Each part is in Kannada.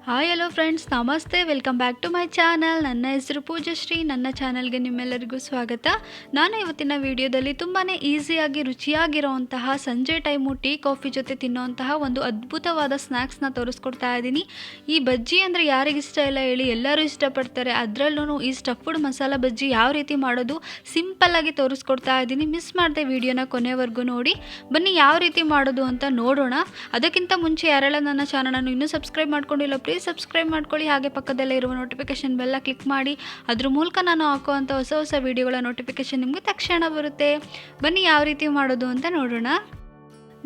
ಹಾಯ್ ಹಲೋ ಫ್ರೆಂಡ್ಸ್, ನಮಸ್ತೆ. Welcome back to my channel. ನನ್ನ ಹೆಸರು ಪೂಜಶ್ರೀ. ನನ್ನ ಚಾನಲ್ಗೆ ನಿಮ್ಮೆಲ್ಲರಿಗೂ ಸ್ವಾಗತ. ನಾನು ಇವತ್ತಿನ ವಿಡಿಯೋದಲ್ಲಿ ತುಂಬಾ ಈಸಿಯಾಗಿ ರುಚಿಯಾಗಿರೋವಂತಹ ಸಂಜೆ ಟೈಮು ಟೀ ಕಾಫಿ ಜೊತೆ ತಿನ್ನೋವಂತಹ ಒಂದು ಅದ್ಭುತವಾದ ಸ್ನ್ಯಾಕ್ಸ್ನ ತೋರಿಸ್ಕೊಡ್ತಾ ಇದ್ದೀನಿ. ಈ ಬಜ್ಜಿ ಅಂದರೆ ಯಾರಿಗಿಷ್ಟ ಇಲ್ಲ ಹೇಳಿ, ಎಲ್ಲರೂ ಇಷ್ಟಪಡ್ತಾರೆ. ಅದರಲ್ಲೂ ಈ ಸ್ಟಫ್ಡ್ ಮಸಾಲ ಬಜ್ಜಿ ಯಾವ ರೀತಿ ಮಾಡೋದು ಸಿಂಪಲ್ಲಾಗಿ ತೋರಿಸ್ಕೊಡ್ತಾ ಇದ್ದೀನಿ. ಮಿಸ್ ಮಾಡದೆ ವಿಡಿಯೋನ ಕೊನೆವರೆಗೂ ನೋಡಿ. ಬನ್ನಿ ಯಾವ ರೀತಿ ಮಾಡೋದು ಅಂತ ನೋಡೋಣ. ಅದಕ್ಕಿಂತ ಮುಂಚೆ ಯಾರೆಲ್ಲ ನನ್ನ ಚಾನಲನ್ನು ಇನ್ನೂ ಸಬ್ಸ್ಕ್ರೈಬ್ ಮಾಡ್ಕೊಂಡಿಲ್ಲ, ಪ್ಲೀಸ್ ಸಬ್ಸ್ಕ್ರೈಬ್ ಮಾಡ್ಕೊಳ್ಳಿ. ಹಾಗೆ ಪಕ್ಕದಲ್ಲೇ ಇರುವ ನೋಟಿಫಿಕೇಶನ್ ಬೆಲ್ಲ ಕ್ಲಿಕ್ ಮಾಡಿ. ಅದ್ರ ಮೂಲಕ ನಾನು ಹಾಕುವಂಥ ಹೊಸ ವಿಡಿಯೋಗಳ ನೋಟಿಫಿಕೇಶನ್ ನಿಮಗೆ ತಕ್ಷಣ ಬರುತ್ತೆ. ಬನ್ನಿ ಯಾವ ರೀತಿ ಮಾಡೋದು ಅಂತ ನೋಡೋಣ.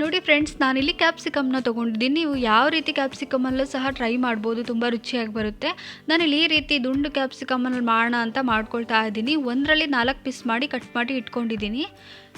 ನೋಡಿ ಫ್ರೆಂಡ್ಸ್, ನಾನಿಲ್ಲಿ ಕ್ಯಾಪ್ಸಿಕಮ್ನ ತೊಗೊಂಡಿದ್ದೀನಿ. ನೀವು ಯಾವ ರೀತಿ ಕ್ಯಾಪ್ಸಿಕಮಲ್ಲೂ ಸಹ ಟ್ರೈ ಮಾಡ್ಬೋದು, ತುಂಬ ರುಚಿಯಾಗಿ ಬರುತ್ತೆ. ನಾನಿಲ್ಲಿ ಈ ರೀತಿ ದುಂಡು ಕ್ಯಾಪ್ಸಿಕಮಲ್ಲಿ ಮಾಡೋಣ ಅಂತ ಮಾಡ್ಕೊಳ್ತಾ ಇದ್ದೀನಿ. ಒಂದರಲ್ಲಿ 4 ಪೀಸ್ ಮಾಡಿ ಕಟ್ ಮಾಡಿ ಇಟ್ಕೊಂಡಿದ್ದೀನಿ.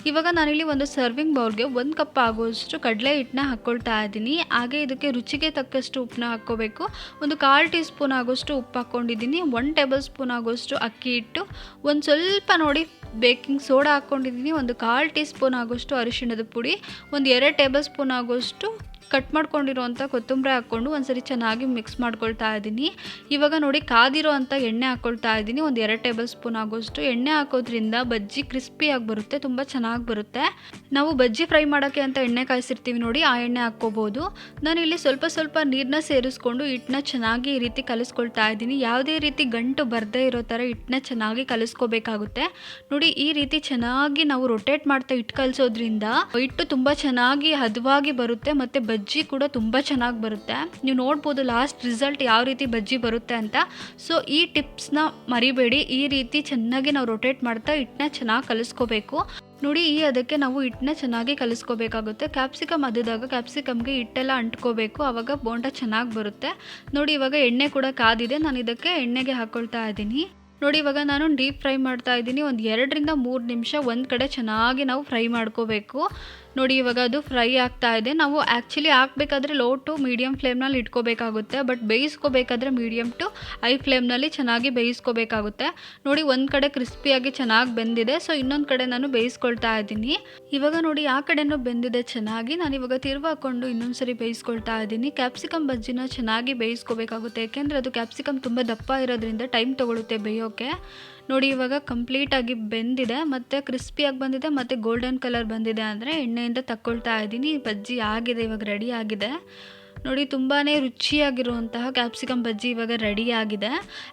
ಇವಾಗ ನಾನಿಲ್ಲಿ ಒಂದು ಸರ್ವಿಂಗ್ ಬೌಲ್ಗೆ 1 ಕಪ್ ಆಗುವಷ್ಟು ಕಡಲೆ ಹಿಟ್ಟನ್ನ ಹಾಕ್ಕೊಳ್ತಾ ಇದ್ದೀನಿ. ಹಾಗೆ ಇದಕ್ಕೆ ರುಚಿಗೆ ತಕ್ಕಷ್ಟು ಉಪ್ಪನ್ನ ಹಾಕ್ಕೋಬೇಕು. ಒಂದು 1/4 ಟೀ ಸ್ಪೂನ್ ಆಗೋಷ್ಟು ಉಪ್ಪು ಹಾಕ್ಕೊಂಡಿದ್ದೀನಿ. 1 ಟೇಬಲ್ ಸ್ಪೂನ್ ಆಗೋಷ್ಟು ಅಕ್ಕಿ ಹಿಟ್ಟು, ಒಂದು ಸ್ವಲ್ಪ ನೋಡಿ ಬೇಕಿಂಗ್ ಸೋಡಾ ಹಾಕ್ಕೊಂಡಿದ್ದೀನಿ. ಒಂದು 1/4 ಟೀ ಸ್ಪೂನ್ ಆಗೋಷ್ಟು ಅರಿಶಿಣದ ಪುಡಿ, ಒಂದು 2 ಟೇಬಲ್ ಸ್ಪೂನ್ ಆಗೋಷ್ಟು ಕಟ್ ಮಾಡ್ಕೊಂಡಿರೋವಂಥ ಕೊತ್ತಂಬರಿ ಹಾಕ್ಕೊಂಡು ಒಂದ್ಸರಿ ಚೆನ್ನಾಗಿ ಮಿಕ್ಸ್ ಮಾಡ್ಕೊಳ್ತಾ ಇದ್ದೀನಿ. ಇವಾಗ ನೋಡಿ ಕಾದಿರೋ ಅಂಥ ಎಣ್ಣೆ ಹಾಕ್ಕೊಳ್ತಾ ಇದ್ದೀನಿ. ಒಂದು 2 ಟೇಬಲ್ ಸ್ಪೂನ್ ಆಗೋಷ್ಟು ಎಣ್ಣೆ ಹಾಕೋದ್ರಿಂದ ಬಜ್ಜಿ ಕ್ರಿಸ್ಪಿಯಾಗಿ ಬರುತ್ತೆ, ತುಂಬ ಚೆನ್ನಾಗಿ ಬರುತ್ತೆ. ನಾವು ಬಜ್ಜಿ ಫ್ರೈ ಮಾಡೋಕ್ಕೆ ಅಂತ ಎಣ್ಣೆ ಕಾಯಿಸಿರ್ತೀವಿ ನೋಡಿ, ಆ ಎಣ್ಣೆ ಹಾಕ್ಕೋಬೋದು. ನಾನಿಲ್ಲಿ ಸ್ವಲ್ಪ ನೀರನ್ನ ಸೇರಿಸ್ಕೊಂಡು ಹಿಟ್ಟನ್ನ ಚೆನ್ನಾಗಿ ಈ ರೀತಿ ಕಲಿಸ್ಕೊಳ್ತಾ ಇದ್ದೀನಿ. ಯಾವುದೇ ರೀತಿ ಗಂಟು ಬರದೇ ಇರೋ ಥರ ಹಿಟ್ಟನ್ನ ಚೆನ್ನಾಗಿ ಕಲಿಸ್ಕೋಬೇಕಾಗುತ್ತೆ. ನೋಡಿ ಈ ರೀತಿ ಚೆನ್ನಾಗಿ ನಾವು ರೊಟೇಟ್ ಮಾಡ್ತಾ ಹಿಟ್ಟು ಕಲಿಸೋದ್ರಿಂದ ಹಿಟ್ಟು ತುಂಬ ಚೆನ್ನಾಗಿ ಹದವಾಗಿ ಬರುತ್ತೆ ಮತ್ತು ಬಜ್ಜಿ ಕೂಡ ತುಂಬ ಚೆನ್ನಾಗಿ ಬರುತ್ತೆ. ನೀವು ನೋಡ್ಬೋದು ಲಾಸ್ಟ್ ರಿಸಲ್ಟ್ ಯಾವ ರೀತಿ ಬಜ್ಜಿ ಬರುತ್ತೆ ಅಂತ. ಸೊ ಈ ಟಿಪ್ಸ್ನ ಮರಿಬೇಡಿ. ಈ ರೀತಿ ಚೆನ್ನಾಗಿ ನಾವು ರೊಟೇಟ್ ಮಾಡ್ತಾ ಹಿಟ್ಟನ್ನ ಚೆನ್ನಾಗಿ ಕಲಿಸ್ಕೋಬೇಕು. ನೋಡಿ ಈ ಅದಕ್ಕೆ ನಾವು ಹಿಟ್ಟನ್ನ ಚೆನ್ನಾಗಿ ಕಲಿಸ್ಕೋಬೇಕಾಗುತ್ತೆ. ಕ್ಯಾಪ್ಸಿಕಮ್ ಅದಿದಾಗ ಕ್ಯಾಪ್ಸಿಕಮ್ಗೆ ಹಿಟ್ಟೆಲ್ಲ ಅಂಟ್ಕೋಬೇಕು, ಆವಾಗ ಬೋಂಡ ಚೆನ್ನಾಗಿ ಬರುತ್ತೆ. ನೋಡಿ ಇವಾಗ ಎಣ್ಣೆ ಕೂಡ ಕಾದಿದೆ. ನಾನು ಇದಕ್ಕೆ ಎಣ್ಣೆಗೆ ಹಾಕ್ಕೊಳ್ತಾ ಇದ್ದೀನಿ. ನೋಡಿ ಇವಾಗ ನಾನು ಡೀಪ್ ಫ್ರೈ ಮಾಡ್ತಾ ಇದ್ದೀನಿ. ಒಂದು 2 ರಿಂದ 3 ನಿಮಿಷ ಒಂದು ಕಡೆ ಚೆನ್ನಾಗಿ ನಾವು ಫ್ರೈ ಮಾಡ್ಕೋಬೇಕು. ನೋಡಿ ಇವಾಗ ಅದು ಫ್ರೈ ಆಗ್ತಾ ಇದೆ. ನಾವು ಆ್ಯಕ್ಚುಲಿ ಹಾಕಬೇಕಾದ್ರೆ ಲೋ ಟು ಮೀಡಿಯಮ್ ಫ್ಲೇಮ್ನಲ್ಲಿ ಇಟ್ಕೋಬೇಕಾಗುತ್ತೆ, ಬಟ್ ಬೇಯಿಸ್ಕೋಬೇಕಾದ್ರೆ ಮೀಡಿಯಮ್ ಟು ಹೈ ಫ್ಲೇಮ್ನಲ್ಲಿ ಚೆನ್ನಾಗಿ ಬೇಯಿಸ್ಕೋಬೇಕಾಗುತ್ತೆ. ನೋಡಿ ಒಂದು ಕಡೆ ಕ್ರಿಸ್ಪಿಯಾಗಿ ಚೆನ್ನಾಗಿ ಬೆಂದಿದೆ, ಸೊ ಇನ್ನೊಂದು ಕಡೆ ನಾನು ಬೇಯಿಸ್ಕೊಳ್ತಾ ಇದ್ದೀನಿ. ಇವಾಗ ನೋಡಿ ಆ ಕಡೆನೂ ಬೆಂದಿದೆ ಚೆನ್ನಾಗಿ. ನಾನು ಇವಾಗ ತಿರುವಾಕೊಂಡು ಇನ್ನೊಂದು ಸರಿ ಬೇಯಿಸ್ಕೊಳ್ತಾ ಇದ್ದೀನಿ. ಕ್ಯಾಪ್ಸಿಕಮ್ ಬಜ್ಜಿನ ಚೆನ್ನಾಗಿ ಬೇಯಿಸ್ಕೋಬೇಕಾಗುತ್ತೆ, ಯಾಕೆಂದರೆ ಅದು ಕ್ಯಾಪ್ಸಿಕಮ್ ತುಂಬ ದಪ್ಪ ಇರೋದ್ರಿಂದ ಟೈಮ್ ತೊಗೊಳುತ್ತೆ ಬೇಯೋಕ್ಕೆ. ನೋಡಿ ಇವಾಗ ಕಂಪ್ಲೀಟಾಗಿ ಬೆಂದಿದೆ ಮತ್ತು ಕ್ರಿಸ್ಪಿಯಾಗಿ ಬಂದಿದೆ ಮತ್ತು ಗೋಲ್ಡನ್ ಕಲರ್ ಬಂದಿದೆ ಅಂದರೆ ಎಣ್ಣೆಯಿಂದ ತಕ್ಕೊಳ್ತಾ ಇದ್ದೀನಿ. ಬಜ್ಜಿ ಆಗಿದೆ, ಇವಾಗ ರೆಡಿ ಆಗಿದೆ. ನೋಡಿ ತುಂಬಾ ರುಚಿಯಾಗಿರುವಂತಹ ಕ್ಯಾಪ್ಸಿಕಮ್ ಬಜ್ಜಿ ಇವಾಗ ರೆಡಿ ಆಗಿದೆ.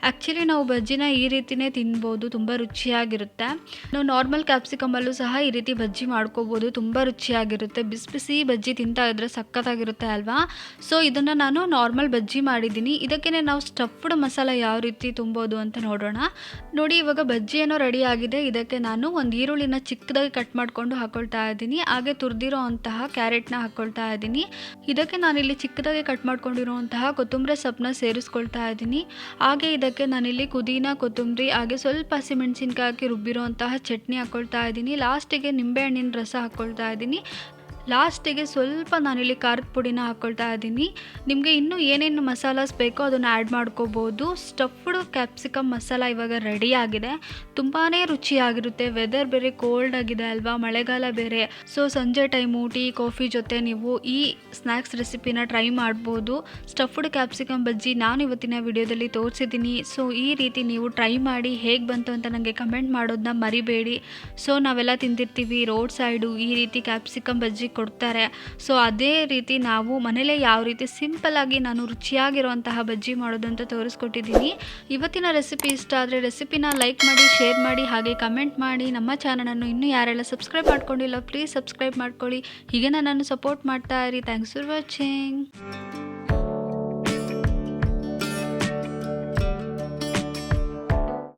ಆ್ಯಕ್ಚುಲಿ ನಾವು ಬಜ್ಜಿನ ಈ ರೀತಿಯೇ ತಿನ್ಬೋದು, ತುಂಬ ರುಚಿಯಾಗಿರುತ್ತೆ. ನಾವು ನಾರ್ಮಲ್ ಕ್ಯಾಪ್ಸಿಕಮಲ್ಲೂ ಸಹ ಈ ರೀತಿ ಬಜ್ಜಿ ಮಾಡ್ಕೋಬೋದು, ತುಂಬ ರುಚಿಯಾಗಿರುತ್ತೆ. ಬಿಸಿ ಬಜ್ಜಿ ತಿಂತಾ ಇದ್ರೆ ಸಖತ್ತಾಗಿರುತ್ತೆ ಅಲ್ವಾ. ಸೊ ಇದನ್ನು ನಾನು ನಾರ್ಮಲ್ ಬಜ್ಜಿ ಮಾಡಿದ್ದೀನಿ. ಇದಕ್ಕೇ ನಾವು ಸ್ಟಫ್ಡ್ ಮಸಾಲ ಯಾವ ರೀತಿ ತುಂಬೋದು ಅಂತ ನೋಡೋಣ. ನೋಡಿ ಇವಾಗ ಬಜ್ಜಿ ಏನೋ ರೆಡಿ ಆಗಿದೆ. ಇದಕ್ಕೆ ನಾನು ಒಂದು ಈರುಳ್ಳಿನ ಚಿಕ್ಕದಾಗಿ ಕಟ್ ಮಾಡಿಕೊಂಡು ಹಾಕ್ಕೊಳ್ತಾ ಇದ್ದೀನಿ. ಹಾಗೆ ತುರಿದಿರೋ ಅಂತಹ ಕ್ಯಾರೆಟ್ನ ಹಾಕ್ಕೊಳ್ತಾ ಇದ್ದೀನಿ. ಇದಕ್ಕೆ ನಾನಿಲ್ಲಿ ಚಿಕ್ಕದಾಗಿ ಕಟ್ ಮಾಡ್ಕೊಂಡಿರುವಂತಹ ಕೊತ್ತಂಬರಿ ಸೊಪ್ಪನ್ನ ಸೇರಿಸ್ಕೊಳ್ತಾ ಇದ್ದೀನಿ. ಹಾಗೆ ಇದಕ್ಕೆ ನಾನಿಲ್ಲಿ ಪುದೀನ, ಕೊತ್ತಂಬರಿ ಹಾಗೆ ಸ್ವಲ್ಪ ಹಸಿಮೆಣಸಿನ್ಕಾಯಿ ಹಾಕಿ ರುಬ್ಬಿರುವಂತಹ ಚಟ್ನಿ ಹಾಕ್ಕೊಳ್ತಾ ಇದ್ದೀನಿ. ಲಾಸ್ಟಿಗೆ ನಿಂಬೆಹಣ್ಣಿನ ರಸ ಹಾಕ್ಕೊಳ್ತಾ ಇದ್ದೀನಿ. ಲಾಸ್ಟಿಗೆ ಸ್ವಲ್ಪ ನಾನಿಲ್ಲಿ ಖಾರದ ಪುಡಿನ ಹಾಕ್ಕೊಳ್ತಾ ಇದ್ದೀನಿ. ನಿಮಗೆ ಇನ್ನೂ ಏನೇನು ಮಸಾಲಾಸ್ ಬೇಕೋ ಅದನ್ನು ಆ್ಯಡ್ ಮಾಡ್ಕೋಬೋದು. ಸ್ಟಫ್ಡ್ ಕ್ಯಾಪ್ಸಿಕಮ್ ಮಸಾಲ ಇವಾಗ ರೆಡಿ ಆಗಿದೆ. ತುಂಬಾ ರುಚಿಯಾಗಿರುತ್ತೆ. ವೆದರ್ ಬೇರೆ ಕೋಲ್ಡ್ ಆಗಿದೆ ಅಲ್ವಾ, ಮಳೆಗಾಲ ಬೇರೆ. ಸೊ ಸಂಜೆ ಟೈಮು ಟೀ ಕಾಫಿ ಜೊತೆ ನೀವು ಈ ಸ್ನ್ಯಾಕ್ಸ್ ರೆಸಿಪಿನ ಟ್ರೈ ಮಾಡ್ಬೋದು. ಸ್ಟಫ್ಡ್ ಕ್ಯಾಪ್ಸಿಕಮ್ ಬಜ್ಜಿ ನಾನು ಇವತ್ತಿನ ವಿಡಿಯೋದಲ್ಲಿ ತೋರಿಸಿದ್ದೀನಿ. ಸೊ ಈ ರೀತಿ ನೀವು ಟ್ರೈ ಮಾಡಿ ಹೇಗೆ ಬಂತು ಅಂತ ನನಗೆ ಕಮೆಂಟ್ ಮಾಡೋದನ್ನ ಮರಿಬೇಡಿ. ಸೊ ನಾವೆಲ್ಲ ತಿಂದಿರ್ತೀವಿ ರೋಡ್ ಸೈಡು ಈ ರೀತಿ ಕ್ಯಾಪ್ಸಿಕಮ್ ಬಜ್ಜಿ ಕೊಡ್ತಾರೆ. ಸೊ ಅದೇ ರೀತಿ ನಾವು ಮನೇಲೇ ಯಾವ ರೀತಿ ಸಿಂಪಲ್ಲಾಗಿ ನಾನು ರುಚಿಯಾಗಿರುವಂತಹ ಬಜ್ಜಿ ಮಾಡೋದು ಅಂತ ತೋರಿಸ್ಕೊಟ್ಟಿದ್ದೀನಿ. ಇವತ್ತಿನ ರೆಸಿಪಿ ಇಷ್ಟ ಆದರೆ ರೆಸಿಪಿನ ಲೈಕ್ ಮಾಡಿ, ಶೇರ್ ಮಾಡಿ, ಹಾಗೆ ಕಮೆಂಟ್ ಮಾಡಿ. ನಮ್ಮ ಚಾನಲನ್ನು ಇನ್ನೂ ಯಾರೆಲ್ಲ ಸಬ್ಸ್ಕ್ರೈಬ್ ಮಾಡ್ಕೊಂಡಿಲ್ಲ ಪ್ಲೀಸ್ ಸಬ್ಸ್ಕ್ರೈಬ್ ಮಾಡ್ಕೊಳ್ಳಿ. ಹೀಗೆ ನನ್ನನ್ನು ಸಪೋರ್ಟ್ ಮಾಡ್ತಾ ಇರಿ. Thanks for watching.